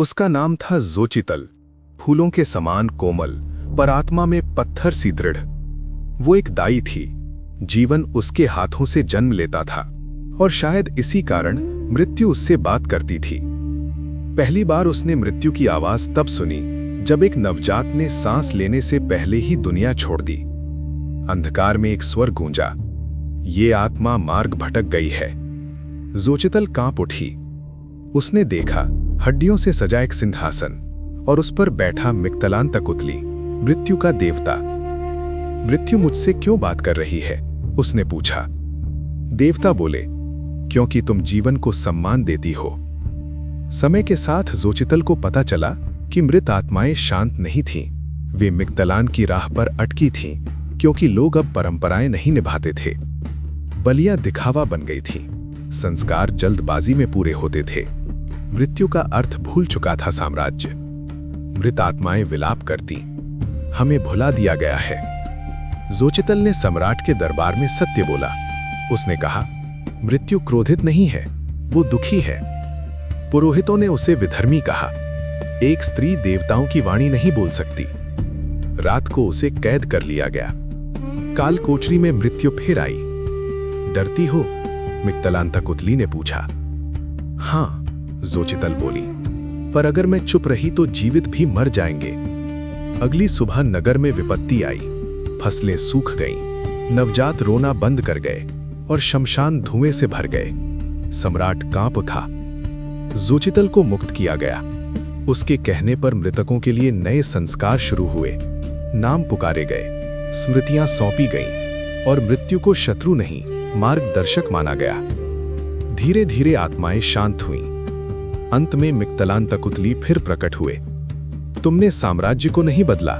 उसका नाम था जोचितल, फूलों के समान कोमल पर आत्मा में पत्थर सी दृढ़। वो एक दाई थी। जीवन उसके हाथों से जन्म लेता था और शायद इसी कारण मृत्यु उससे बात करती थी। पहली बार उसने मृत्यु की आवाज तब सुनी जब एक नवजात ने सांस लेने से पहले ही दुनिया छोड़ दी। अंधकार में एक स्वर गूंजा, ये आत्मा मार्ग भटक गई है। जोचितल कांप उठी। उसने देखा हड्डियों से सजा एक सिंहासन और उस पर बैठा मिक्तलांतकुतली, मृत्यु का देवता। मृत्यु मुझसे क्यों बात कर रही है? उसने पूछा। देवता बोले, क्योंकि तुम जीवन को सम्मान देती हो। समय के साथ जोचितल को पता चला कि मृत आत्माएं शांत नहीं थीं। वे मिक्तलान की राह पर अटकी थीं क्योंकि लोग अब परंपराएं नहीं निभाते थे। बलियां दिखावा बन गई थीं। संस्कार जल्दबाजी में पूरे होते थे। मृत्यु का अर्थ भूल चुका था साम्राज्य। मृत आत्माएं विलाप करती, हमें भुला दिया गया है। जोचितल ने सम्राट के दरबार में सत्य बोला। उसने कहा, मृत्यु क्रोधित नहीं है, वो दुखी है। पुरोहितों ने उसे विधर्मी कहा। एक स्त्री देवताओं की वाणी नहीं बोल सकती। रात को उसे कैद कर लिया गया। काल कोठरी में मृत्यु फिर आई। डरती हो? मिक्तलांतकुतली ने पूछा। हां, जोचितल बोली, पर अगर मैं चुप रही तो जीवित भी मर जाएंगे। अगली सुबह नगर में विपत्ति आई। फसलें सूख गईं, नवजात रोना बंद कर गए और शमशान धुएं से भर गए। सम्राट कांप उठा। जोचितल को मुक्त किया गया। उसके कहने पर मृतकों के लिए नए संस्कार शुरू हुए। नाम पुकारे गए, स्मृतियां सौंपी गईं और मृत्यु को शत्रु नहीं, मार्गदर्शक माना गया। धीरे धीरे आत्माएं शांत हुईं। अंत में मिक्तलांतकुतली फिर प्रकट हुए। तुमने साम्राज्य को नहीं बदला,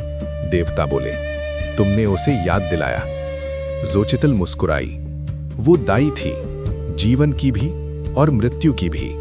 देवता बोले, तुमने उसे याद दिलाया। जोचितल मुस्कुराई। वो दाई थी, जीवन की भी और मृत्यु की भी।